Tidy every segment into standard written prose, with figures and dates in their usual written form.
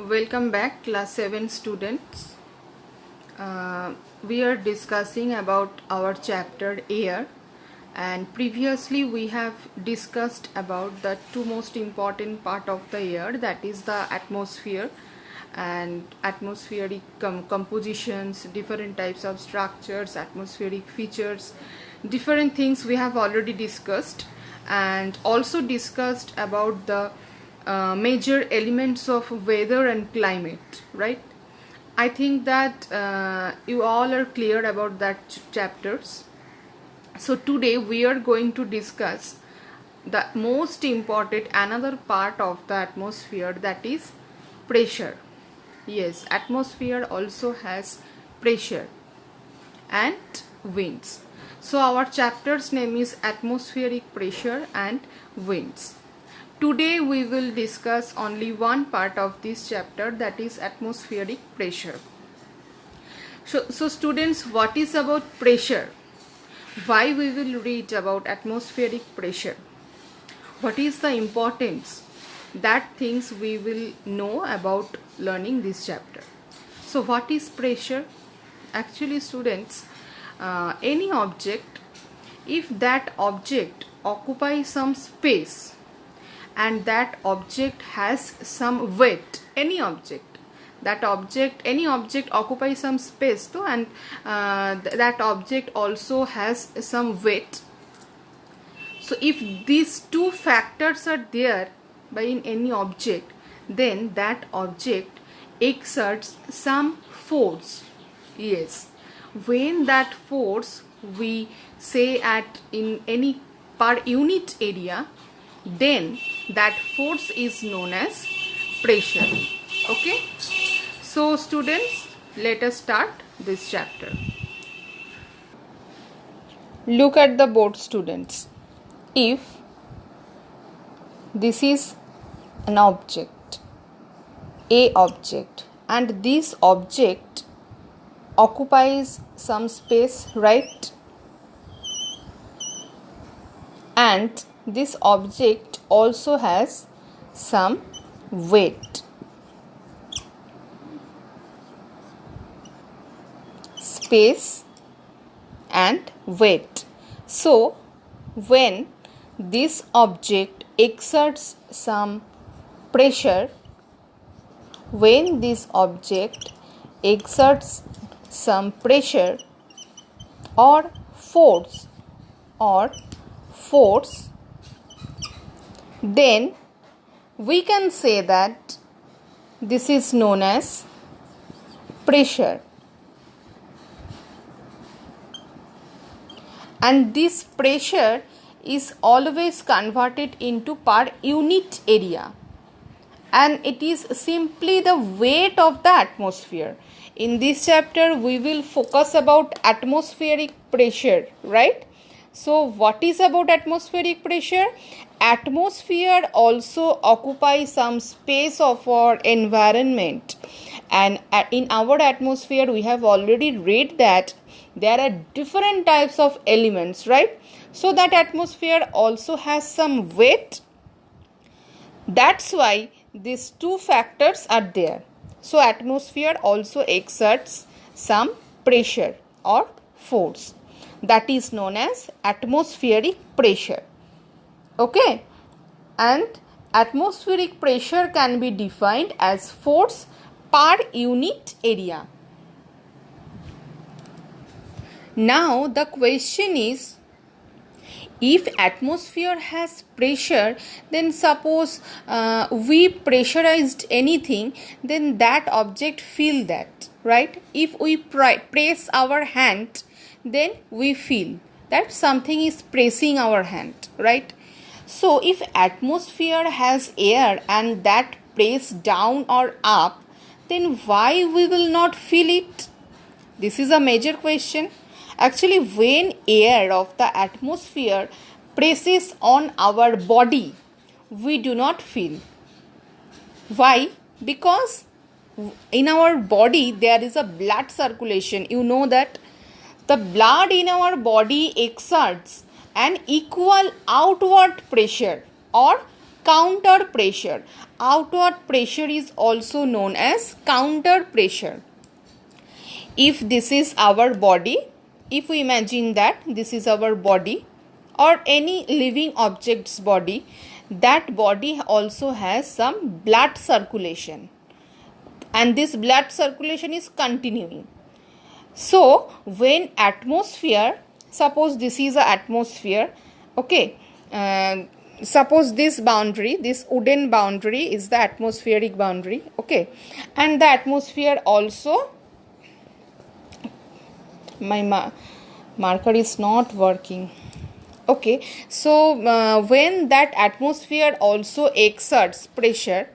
Welcome back, class 7 students. We are discussing about our chapter air, and previously we have discussed about the two most important part of the air, that is the atmosphere and atmospheric compositions, different types of structures, atmospheric features, different things we have already discussed, and also discussed about the major elements of weather and climate, right? I think that you all are clear about that chapters. So today we are going to discuss the most important another part of the atmosphere, that is pressure. Yes, atmosphere also has pressure and winds. So our chapter's name is atmospheric pressure and winds. Today we will discuss only one part of this chapter, that is atmospheric pressure. So students, what is about pressure? Why we will read about atmospheric pressure? What is the importance? That things we will know about learning this chapter. So what is pressure? Actually students, any object, if that object occupies some space and that object has some weight, any object occupies some space too, and that object also has some weight. So if these two factors are there by in any object, then that object exerts some force. Yes, when that force we say at in any per unit area, then that force is known as pressure. Okay, so students, let us start this chapter. Look at the board, students. If this is an object, a object, and this object occupies some space, right? And this object also has some weight. Space and weight. So when this object exerts some pressure, or force, then we can say that this is known as pressure. And this pressure is always converted into per unit area, and it is simply the weight of the atmosphere. In this chapter we will focus about atmospheric pressure, right? So what is about atmospheric pressure? Atmosphere also occupies some space of our environment, and in our atmosphere we have already read that there are different types of elements, right? So that atmosphere also has some weight. That's why these two factors are there. So atmosphere also exerts some pressure or force, that is known as atmospheric pressure. Okay, and atmospheric pressure can be defined as force per unit area. Now the question is, if atmosphere has pressure, then suppose we pressurized anything, then that object feel that, right? If we press our hand, then we feel that something is pressing our hand, right? So if atmosphere has air and that press down or up, then why we will not feel it? This is a major question. Actually, when air of the atmosphere presses on our body, we do not feel. Why? Because in our body there is a blood circulation. You know that the blood in our body exerts an equal outward pressure or counter pressure. Outward pressure is also known as counter pressure. If this is our body, if we imagine that this is our body or any living object's body, that body also has some blood circulation, and this blood circulation is continuing. So when atmosphere, suppose this is a atmosphere, okay, suppose this boundary, this wooden boundary is the atmospheric boundary, okay, and the atmosphere also, my marker is not working, okay. So when that atmosphere also exerts pressure,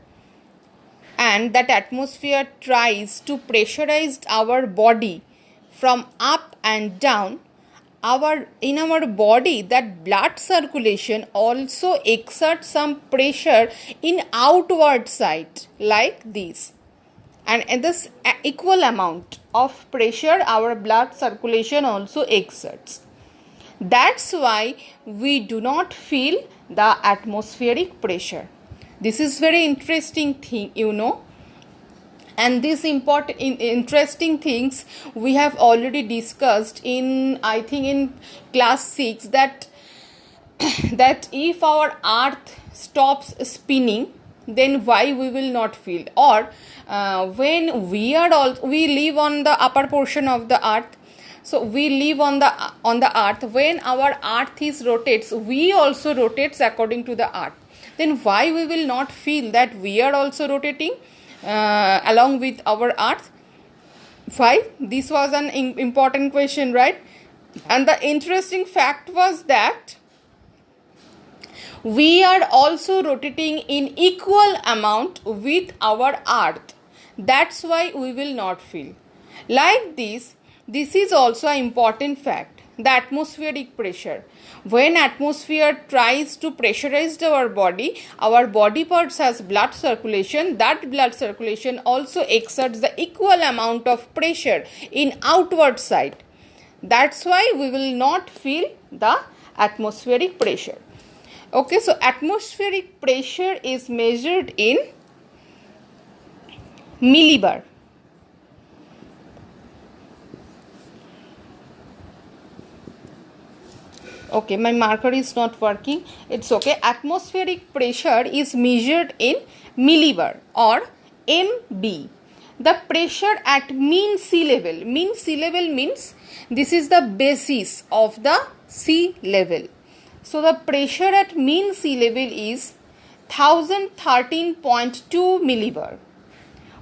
and that atmosphere tries to pressurize our body from up and down, in our body that blood circulation also exerts some pressure in outward side like this, and this equal amount of pressure our blood circulation also exerts. That's why we do not feel the atmospheric pressure. This is very interesting thing, and these interesting things we have already discussed in, I think, in class 6, that that if our earth stops spinning, then why we will not feel, or when we live on the upper portion of the earth, so we live on the earth, when our earth is rotates, we also rotates according to the earth, then why we will not feel that we are also rotating along with our earth? Why? This was an important question, right? And the interesting fact was that we are also rotating in equal amount with our earth. That's why we will not feel. Like this is also an important fact, the atmospheric pressure. When atmosphere tries to pressurize our body parts has blood circulation, that blood circulation also exerts the equal amount of pressure in outward side. That's why we will not feel the atmospheric pressure. Okay, so atmospheric pressure is measured in millibar. Okay, my marker is not working. It's okay. Atmospheric pressure is measured in millibar or MB. The pressure at mean sea level. Mean sea level means this is the basis of the sea level. So the pressure at mean sea level is 1013.2 millibar.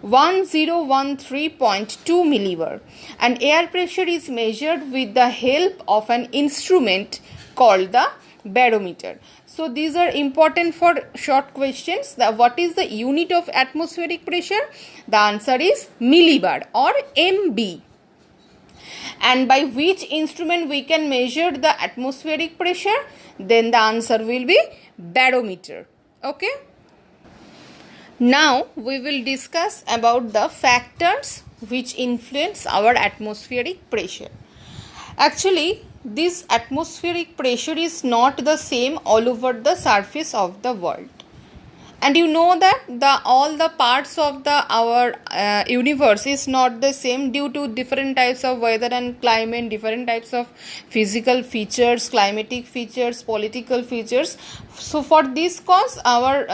1013.2 millibar, and air pressure is measured with the help of an instrument called the barometer. So these are important for short questions. What is the unit of atmospheric pressure? The answer is millibar or MB. And by which instrument we can measure the atmospheric pressure? Then the answer will be barometer. Okay. Now we will discuss about the factors which influence our atmospheric pressure. Actually, this atmospheric pressure is not the same all over the surface of the world. And you know that all the parts of our universe is not the same due to different types of weather and climate, different types of physical features, climatic features, political features. So for this cause, our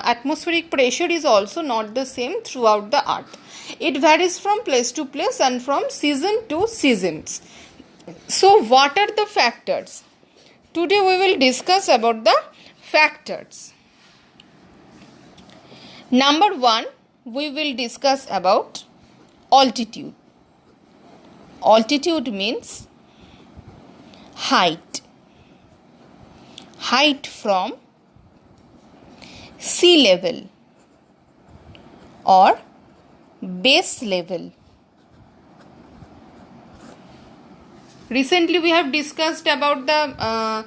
atmospheric pressure is also not the same throughout the earth. It varies from place to place and from season to seasons. So what are the factors? Today we will discuss about the factors. Number 1, we will discuss about altitude. Altitude means height. Height from sea level or base level. Recently we have discussed about the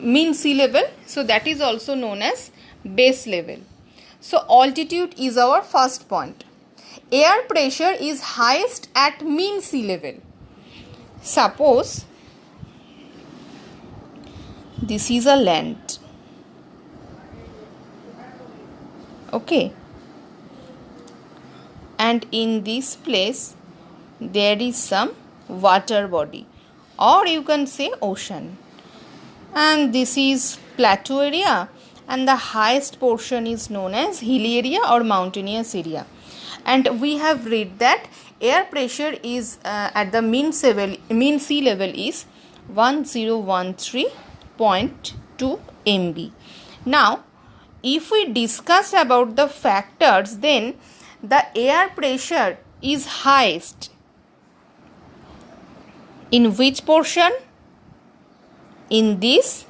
mean sea level, so that is also known as base level. So altitude is our first point. Air pressure is highest at mean sea level. Suppose this is a land. Okay, and in this place there is some water body, or you can say ocean, and this is plateau area, and the highest portion is known as hilly area or mountainous area. And we have read that air pressure is at the mean sea level is 1013.2 MB. Now if we discuss about the factors, then the air pressure is highest in which portion? In this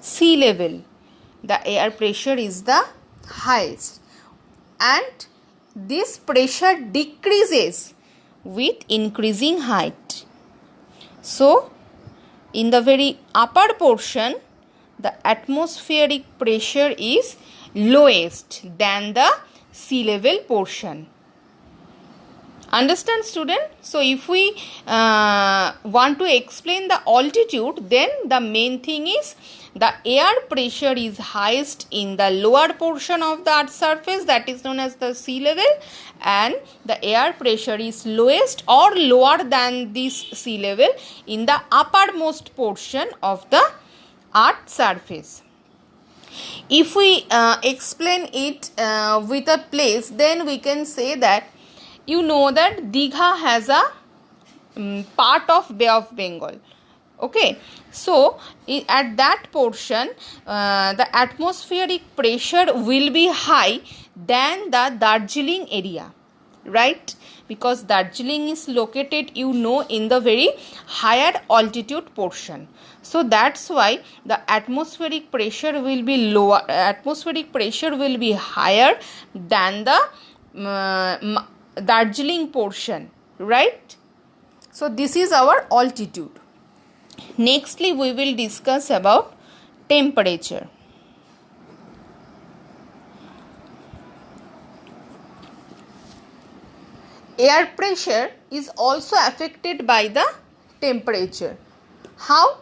sea level, the air pressure is the highest, and this pressure decreases with increasing height. So in the very upper portion, the atmospheric pressure is lowest than the sea level portion. Understand, student? So if we want to explain the altitude, then the main thing is the air pressure is highest in the lower portion of the earth's surface, that is known as the sea level, and the air pressure is lowest or lower than this sea level in the uppermost portion of the earth's surface. If we explain it with a place, then we can say that you know that Digha has a part of Bay of Bengal. Okay, so at that portion the atmospheric pressure will be high than the Darjeeling area, right? Because Darjeeling is located, you know, in the very higher altitude portion. So that's why the atmospheric pressure will be lower, atmospheric pressure will be higher than the Darjeeling portion, right? So this is our altitude. Nextly, we will discuss about temperature. Air pressure is also affected by the temperature. How?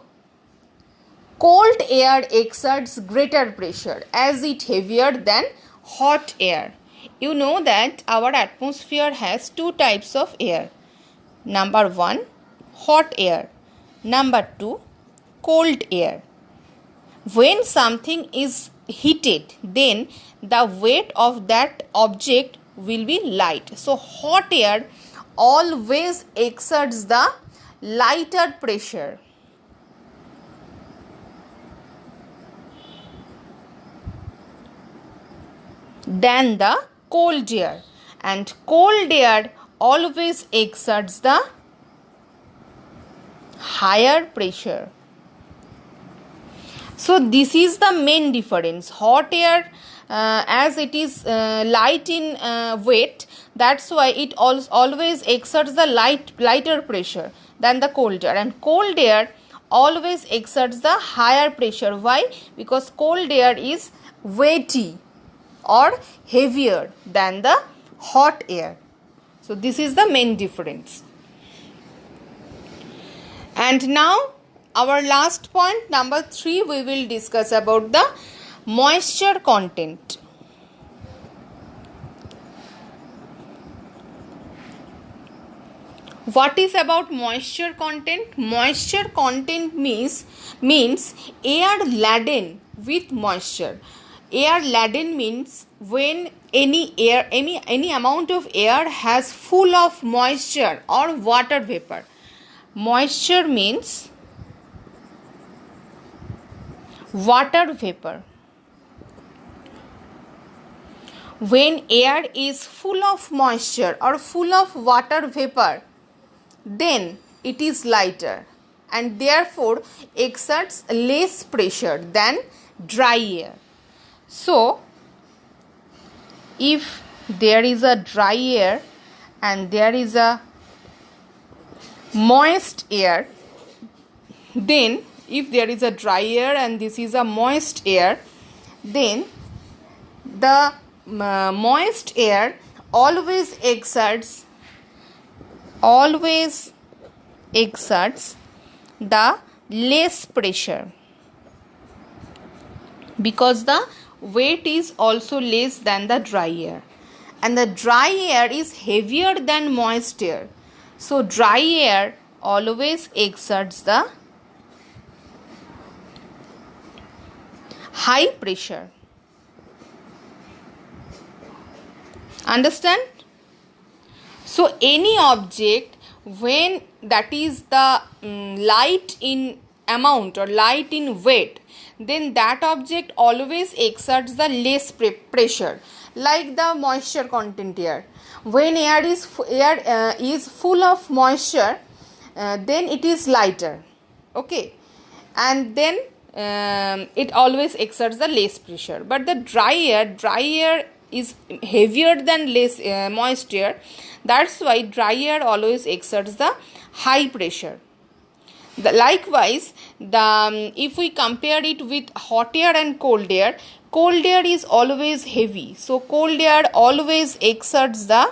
Cold air exerts greater pressure as it heavier than hot air. You know that our atmosphere has two types of air. Number 1, hot air. Number 2, cold air. When something is heated, then the weight of that object will be light. So hot air always exerts the lighter pressure than the cold air, and cold air always exerts the higher pressure. So this is the main difference. Hot air as it is light in weight, that's why it always exerts the lighter pressure than the cold air, and cold air always exerts the higher pressure. Why? Because cold air is weighty or heavier than the hot air. So this is the main difference. And now our last point, number 3, we will discuss about the moisture content. What is about moisture content? Moisture content means air laden with moisture. Air laden means when any amount of air has full of moisture or water vapor. Moisture means water vapor. When air is full of moisture or full of water vapor, then it is lighter and therefore exerts less pressure than dry air. So if there is a dry air and there is a moist air, then if there is a dry air and this is a moist air, then the moist air always exerts the less pressure, because the weight is also less than the dry air, and the dry air is heavier than moist air. So dry air always exerts the high pressure. Understand? So any object when that is the light in amount or light in weight, then that object always exerts the less pressure, like the moisture content air. When air is full of moisture, then it is lighter, okay, and then it always exerts the less pressure. But the dry air is heavier than less moist air. That's why dry air always exerts the high pressure. Likewise, if we compare it with hot air and cold air is always heavy. So cold air always exerts the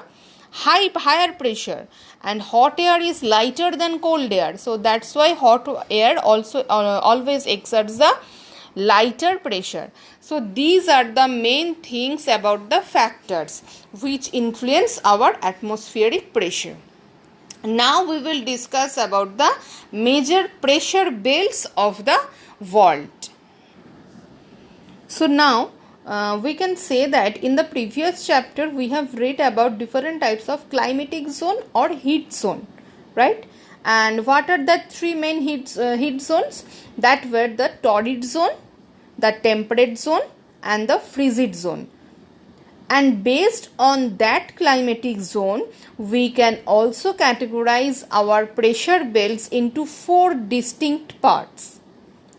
higher pressure, and hot air is lighter than cold air. So that's why hot air also always exerts the lighter pressure. So these are the main things about the factors which influence our atmospheric pressure. Now we will discuss about the major pressure belts of the world. So now we can say that in the previous chapter we have read about different types of climatic zone or heat zone, right? And what are the three main heat zones? That were the torrid zone, the temperate zone, and the frigid zone. And based on that climatic zone, we can also categorize our pressure belts into 4 distinct parts.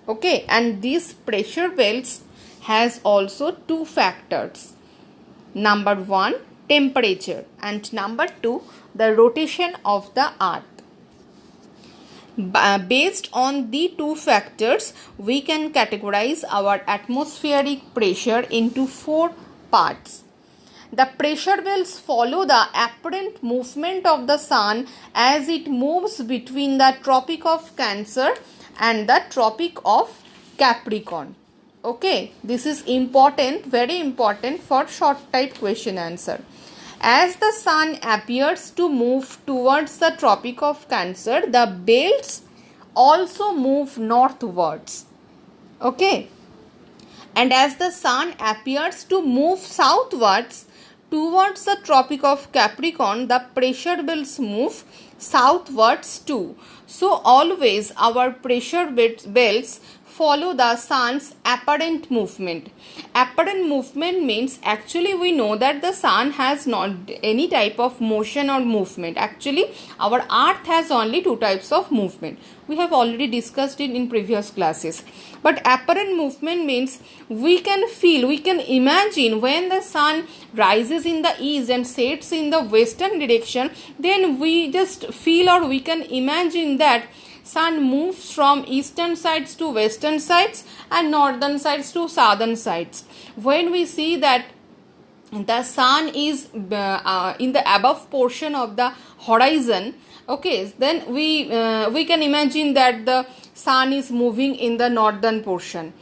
Okay, and these pressure belts has also 2 factors. Number 1, temperature, and number 2, the rotation of the earth. Based on the 2 factors, we can categorize our atmospheric pressure into 4 parts. The pressure belts follow the apparent movement of the sun as it moves between the Tropic of Cancer and the Tropic of Capricorn. Okay, this is important, very important for short type question answer. As the sun appears to move towards the Tropic of Cancer, the belts also move northwards. Okay, and as the sun appears to move southwards towards the Tropic of Capricorn, the pressure belts move southwards too. So always our pressure belts follow the sun's apparent movement. Apparent movement means actually we know that the sun has not any type of motion or movement. Actually our earth has only 2 types of movement. We have already discussed it in previous classes. But apparent movement means we can feel, we can imagine when the sun rises in the east and sets in the western direction, then we just feel or we can imagine that sun moves from eastern sides to western sides and northern sides to southern sides. When we see that the sun is in the above portion of the horizon, okay, then we can imagine that the sun is moving in the northern portion,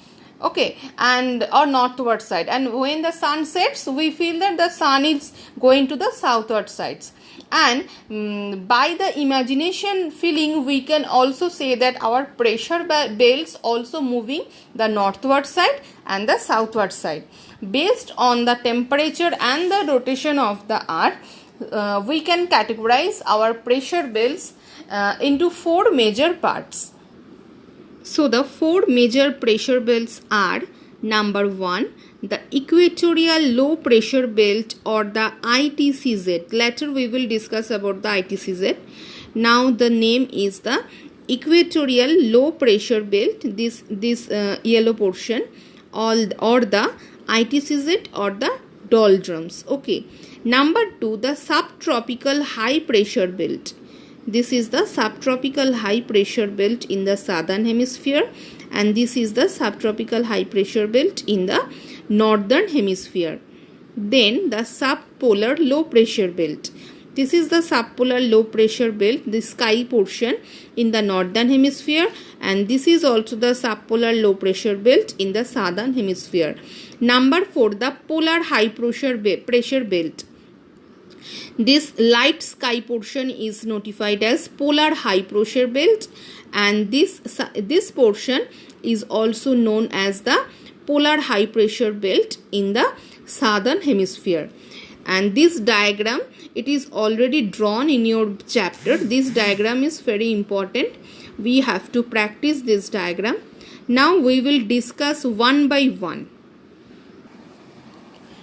okay, and or northward side, and when the sun sets we feel that the sun is going to the southward sides. And by the imagination feeling we can also say that our pressure belts also moving the northward side and the southward side. Based on the temperature and the rotation of the earth, we can categorize our pressure belts into 4 major parts. So the 4 major pressure belts are: number 1, the equatorial low pressure belt or the ITCZ. Later we will discuss about the ITCZ. Now the name is the equatorial low pressure belt, this yellow portion, or the ITCZ or the doldrums. Okay. Number 2, the subtropical high pressure belt. This is the subtropical high pressure belt in the southern hemisphere, and this is the subtropical high pressure belt in the northern hemisphere. Then the subpolar low pressure belt. This is the subpolar low pressure belt, the sky portion in the northern hemisphere, and this is also the subpolar low pressure belt in the southern hemisphere. Number 4, the polar high pressure belt. This light sky portion is notified as polar high pressure belt, and this portion is also known as the polar high pressure belt in the southern hemisphere. And this diagram, it is already drawn in your chapter. This diagram is very important. We have to practice this diagram. Now we will discuss one by one.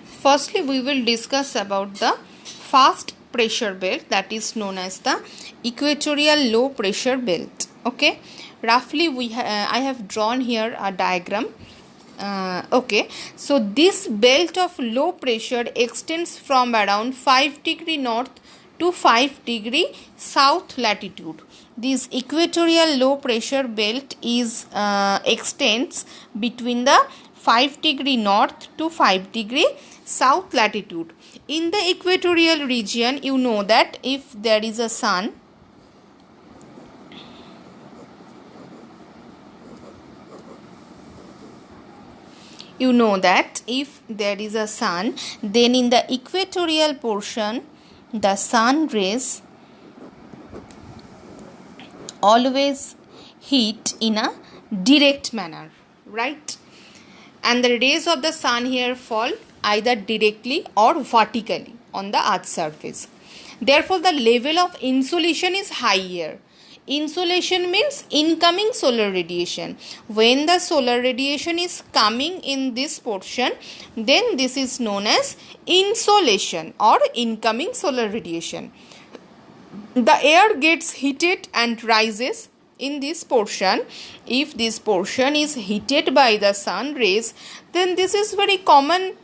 Firstly, we will discuss about the fast pressure belt, that is known as the equatorial low pressure belt. Okay, roughly I have drawn here a diagram. Okay, so this belt of low pressure extends from around 5 degree north to 5 degree south latitude. This equatorial low pressure belt is extends between the 5 degree north to 5 degree south latitude. In the equatorial region, you know that if there is a sun, then in the equatorial portion, the sun rays always hit in a direct manner, right? And the rays of the sun here fall either directly or vertically on the earth's surface. Therefore, the level of insolation is higher. Insolation means incoming solar radiation. When the solar radiation is coming in this portion, then this is known as insolation or incoming solar radiation. The air gets heated and rises in this portion. If this portion is heated by the sun rays, then this is very common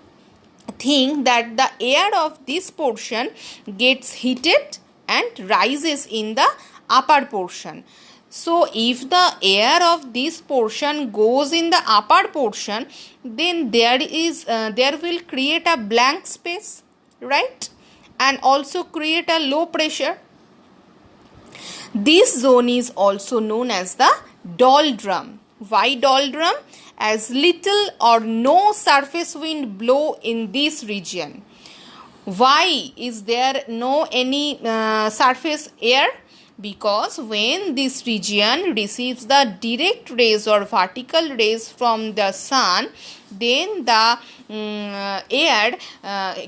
thing that the air of this portion gets heated and rises in the upper portion. So if the air of this portion goes in the upper portion, then there will create a blank space, right? And also create a low pressure. This zone is also known as the doldrum. Why doldrum? As little or no surface wind blow in this region. Why is there no any surface air? Because when this region receives the direct rays or vertical rays from the sun, then the air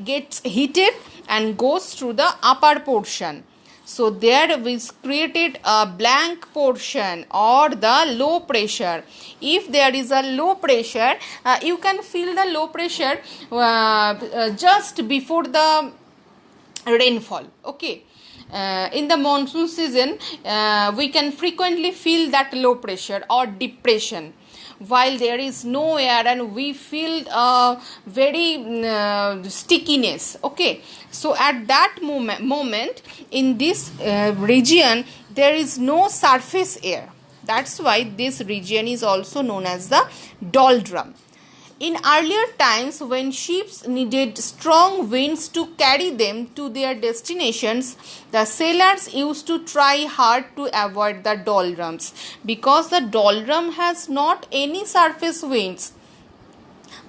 gets heated and goes through the upper portion. So there is created a blank portion or the low pressure. If there is a low pressure, you can feel the low pressure just before the rainfall. Okay. In the monsoon season, we can frequently feel that low pressure or depression, while there is no air and we feel very stickiness. Okay, so at that moment in this region there is no surface air. That's why this region is also known as the doldrum. In earlier times, when ships needed strong winds to carry them to their destinations, the sailors used to try hard to avoid the doldrums, because the doldrum has not any surface winds.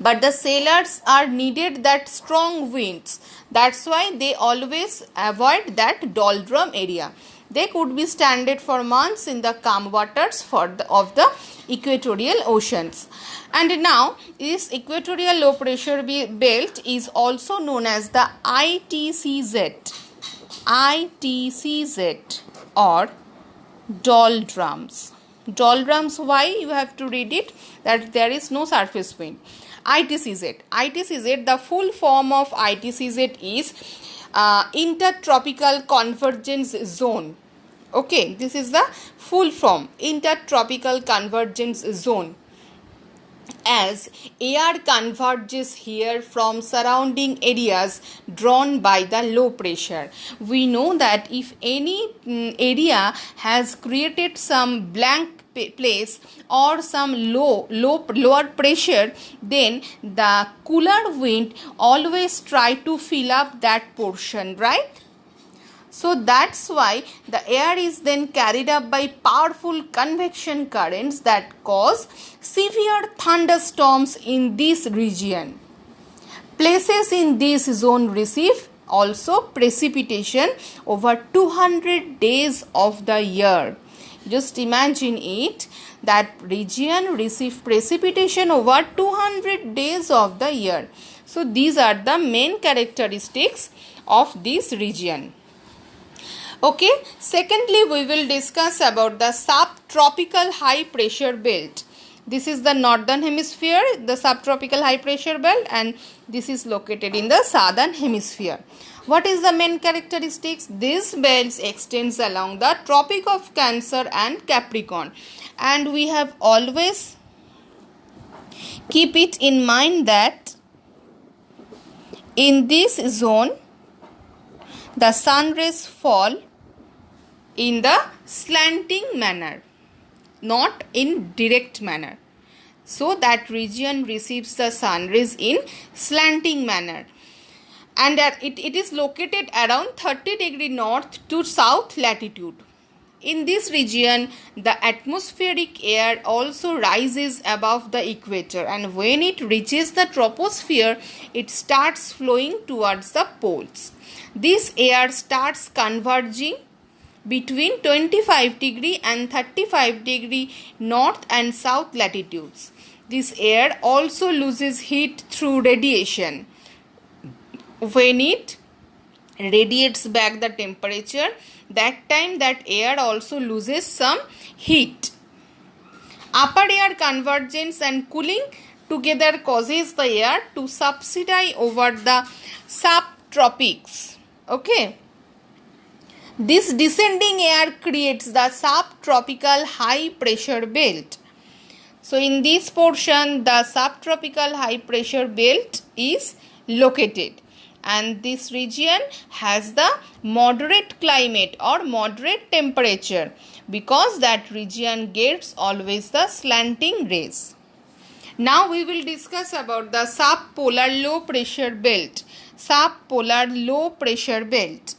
But the sailors are needed that strong winds. That's why they always avoid that doldrum area. They could be stranded for months in the calm waters of the equatorial oceans. And now, this equatorial low pressure belt is also known as the ITCZ. ITCZ or doldrums. Doldrums, why? You have to read it, that there is no surface wind. ITCZ. ITCZ, the full form of ITCZ is Intertropical Convergence Zone. Okay, this is the full form, Intertropical Convergence Zone. As air converges here from surrounding areas drawn by the low pressure. We know that if any area has created some blank place or some lower pressure, then the cooler wind always try to fill up that portion, right? So that's why the air is then carried up by powerful convection currents that cause severe thunderstorms in this region. Places in this zone receive also precipitation over 200 days of the year. Just imagine it, that region receive precipitation over 200 days of the year. So these are the main characteristics of this region. Okay, secondly we will discuss about the subtropical high pressure belt. This is the northern hemisphere, the subtropical high pressure belt, and this is located in the southern hemisphere. What is the main characteristics? This belt extends along the Tropic of Cancer and Capricorn, and we have always keep it in mind that in this zone the sun rays fall in the slanting manner, not in direct manner. So that region receives the sun rays in slanting manner, and it is located around 30 degree north to south latitude. In this region, the atmospheric air also rises above the equator, and when it reaches the troposphere, it starts flowing towards the poles. This air starts converging between 25 degree and 35 degree north and south latitudes. This air also loses heat through radiation. When it radiates back the temperature, that time that air also loses some heat. Upper air convergence and cooling together causes the air to subside over the subtropics. Okay. This descending air creates the subtropical high pressure belt. So in this portion, the subtropical high pressure belt is located, and this region has the moderate climate or moderate temperature, because that region gets always the slanting rays. Now we will discuss about the subpolar low pressure belt. Subpolar low pressure belt.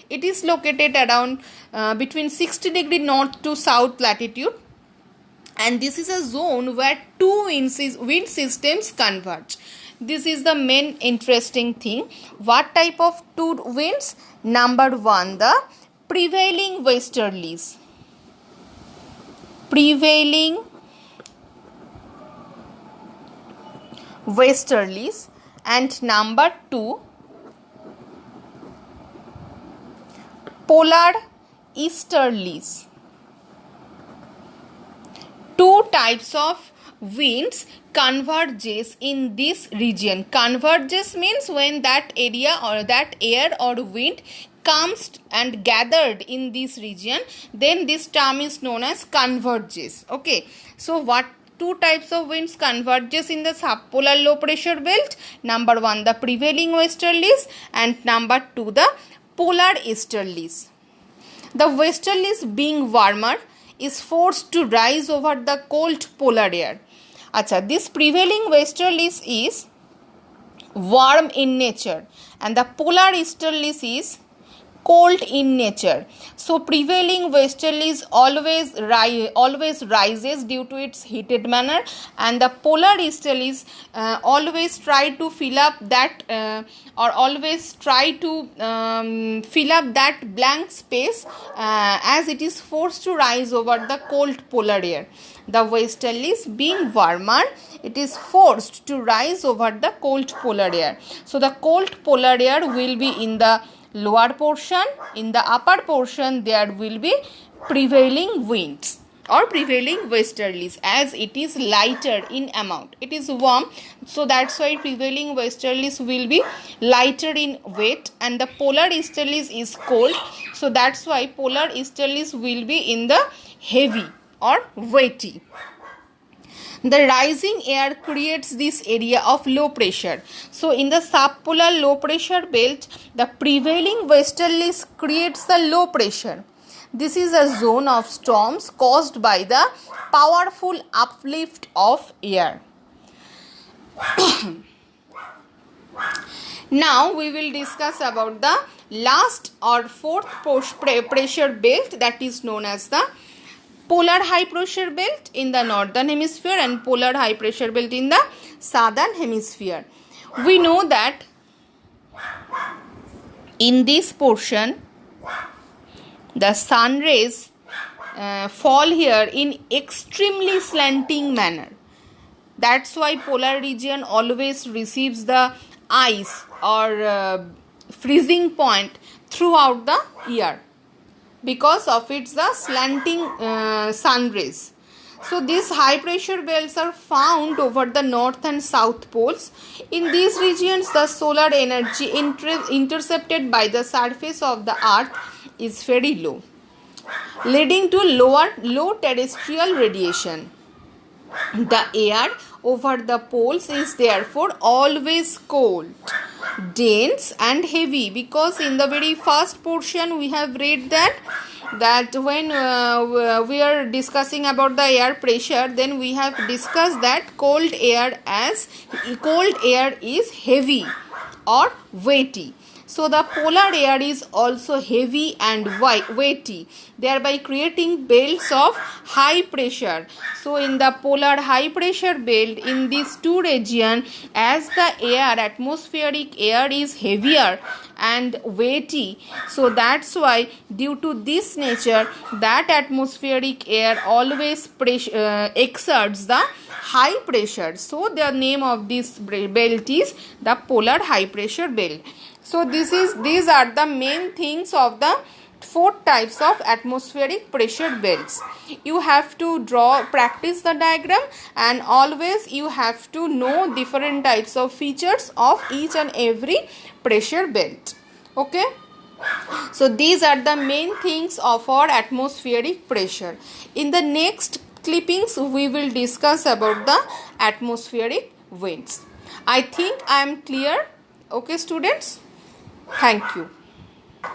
It is located around between 60 degree north to south latitude, and this is a zone where two wind systems converge. This is the main interesting thing. What type of two winds? Number one, the prevailing westerlies. Prevailing westerlies, and number two, polar easterlies. Two types of winds converges in this region. Converges means when that area or that air or wind comes and gathered in this region, then this term is known as converges. Okay, so what two types of winds converges in the subpolar low pressure belt? Number one, the prevailing westerlies, and number two, the polar easterlies. The westerlies, being warmer, is forced to rise over the cold polar air. This prevailing westerlies is warm in nature, and the polar easterlies is cold in nature. So prevailing westerlies always rises due to its heated manner, and the polar easterlies always try to fill up that blank space as it is forced to rise over the cold polar air. The westerlies, being warmer, it is forced to rise over the cold polar air. So the cold polar air will be in the lower portion. In the upper portion, there will be prevailing winds or prevailing westerlies, as it is lighter in amount. It is warm, so that's why prevailing westerlies will be lighter in weight, and the polar easterlies is cold, so that's why polar easterlies will be in the heavy or weighty. The rising air creates this area of low pressure. So in the subpolar low pressure belt, the prevailing westerlies creates the low pressure. This is a zone of storms caused by the powerful uplift of air. Now we will discuss about the last or fourth pressure belt, that is known as the polar high pressure belt in the northern hemisphere and polar high pressure belt in the southern hemisphere. We know that in this portion the sun rays fall here in extremely slanting manner. That's why polar region always receives the ice or freezing point throughout the year because of its the slanting sun rays. So these high pressure belts are found over the north and south poles. In these regions the solar energy intercepted by the surface of the earth is very low, leading to low terrestrial radiation. The air over the poles is therefore always cold, dense and heavy, because in the very first portion we have read that when we are discussing about the air pressure, then we have discussed that cold air is heavy or weighty. So the polar air is also heavy and weighty, thereby creating belts of high pressure. So in the polar high pressure belt, in these two regions, as the atmospheric air is heavier and weighty, so that's why due to this nature, that atmospheric air always exerts the high pressure. So the name of this belt is the polar high pressure belt. So these are the main things of the 4 types of atmospheric pressure belts. You have to practice the diagram, and always you have to know different types of features of each and every pressure belt. Okay. So these are the main things of our atmospheric pressure. In the next clippings we will discuss about the atmospheric winds. I think I am clear. Okay students, thank you.